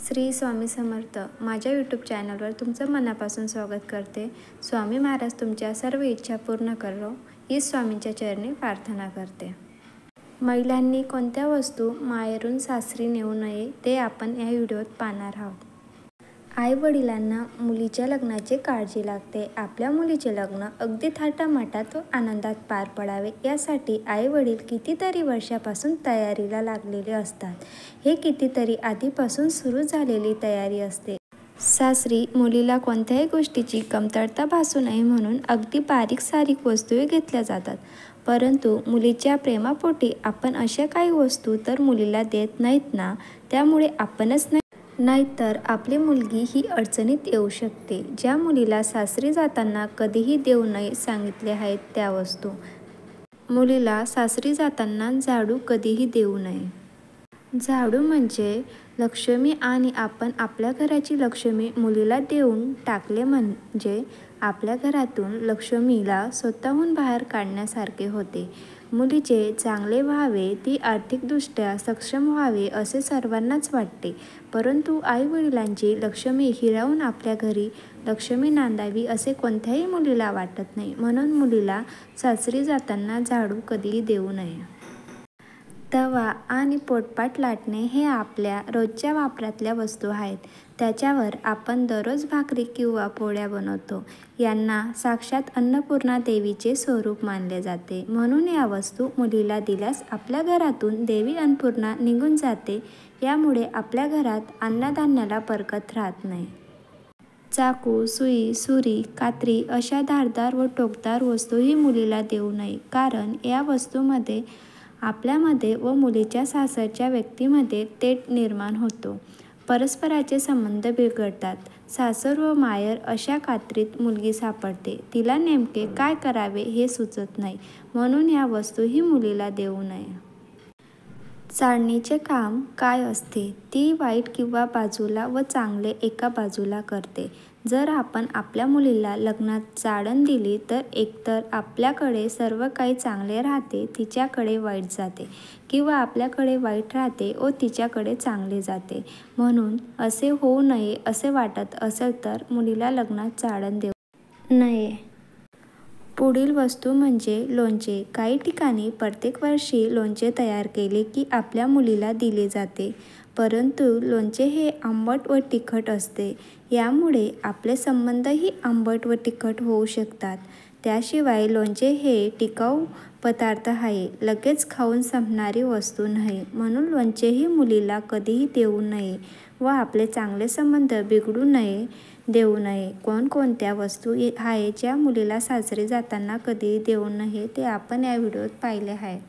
श्री स्वामी समर्थ. माझ्या यूट्यूब चॅनलवर तुमचं मनापासून स्वागत करते. स्वामी महाराज तुमच्या सर्व इच्छा पूर्ण करो ही स्वामींच्या चरणी प्रार्थना करते. महिलांनी कोणत्या वस्तू माहेरून सासरी नेऊ नये ते आपण या व्हिडिओत पाहणार आहोत. आई वडिलांना मुलीच्या लग्नाची काळजी लागते. आपल्या मुलीचे लग्न अगदी थाटामाटात व आनंदात पार पडावे यासाठी आई वडील कितीतरी वर्षापासून तयारीला लागलेले असतात. हे कितीतरी आधीपासून सुरू झालेली तयारी असते. सासरी मुलीला कोणत्याही गोष्टीची कमतरता भासू नये म्हणून अगदी बारीक सारीक वस्तूही घेतल्या जातात. परंतु मुलीच्या प्रेमापोटी आपण अशा काही वस्तू तर मुलीला देत नाहीत ना, त्यामुळे आपणच नाहीतर आपली मुलगी ही अडचणीत येऊ शकते. ज्या मुलीला सासरी जाताना कधीही देऊ नये सांगितले आहेत त्या वस्तू. मुलीला सासरी जाताना झाडू कधीही देऊ नये. झाडू म्हणजे लक्ष्मी आणि आपण आपल्या घराची लक्ष्मी मुलीला देऊन टाकले म्हणजे आपल्या घरातून लक्ष्मीला स्वतःहून बाहेर काढण्यासारखे होते. मुलीचे चांगले व्हावे, ती आर्थिकदृष्ट्या सक्षम व्हावे असे सर्वांनाच वाटते. परंतु आई-वडिलांची लक्ष्मी हिरावून आपल्या घरी लक्ष्मी नांदावी असे कोणत्याही मुलीला वाटत नाही. म्हणून मुलीला सासरी जाताना झाडू कधीही देऊ नये. तवा आणि पोटपाट लाटणे हे आपल्या रोजच्या वापरातल्या वस्तू आहेत. त्याच्यावर आपण दररोज भाकरी किंवा पोळ्या बनवतो. यांना साक्षात अन्नपूर्णा देवीचे स्वरूप मानले जाते. म्हणून या वस्तू मुलीला दिल्यास आपल्या घरातून देवी अन्नपूर्णा निघून जाते. यामुळे आपल्या घरात अन्नधान्याला बरकत राहत नाही. चाकू, सुई, सुरी, कात्री अशा धारदार व टोकदार वस्तूही मुलीला देऊ नये. कारण या वस्तूमध्ये आपल्यामध्ये व मुलीच्या सासरच्या व्यक्तीमध्ये तेढ निर्माण होतो. परस्पराचे संबंध बिघडतात. सासर व माहेर अशा कात्रीत मुलगी सापडते. तिला नेमके काय करावे हे सुचत नाही. म्हणून या वस्तूही मुलीला देऊ नये. चाळणीचे काम काय असते? ती वाईट किंवा बाजूला व चांगले एका बाजूला करते. जर आपण आपल्या मुलीला लग्नात चाळण दिली तर एकतर आपल्याकडे सर्व काही चांगले राहते, तिच्याकडे वाईट जाते, किंवा आपल्याकडे वाईट राहते व तिच्याकडे चांगले जाते. म्हणून असे होऊ नये असे वाटत असेल तर मुलीला लग्नात चाळण देऊ नये. पुढील वस्तू म्हणजे लोणचे. काही ठिकाणी प्रत्येक वर्षी लोणचे तयार केले की आपल्या मुलीला दिले जाते. परंतु लोणचे हे आंबट व तिखट असते. यामुळे आपले संबंधही आंबट व तिखट होऊ शकतात. त्याशिवाय लोणचे हे टिकाऊ पदार्थ आहे, लगेच खाऊन संपणारी वस्तू नाही. म्हणून लोणचेही मुलीला कधीही देऊ नये व आपले चांगले संबंध बिघडू देऊ नये. कोणकोणत्या वस्तू आहेत ज्या मुलीला सासरी जाताना कधीही देऊ नये ते आपण या व्हिडिओत पाहिले आहेत.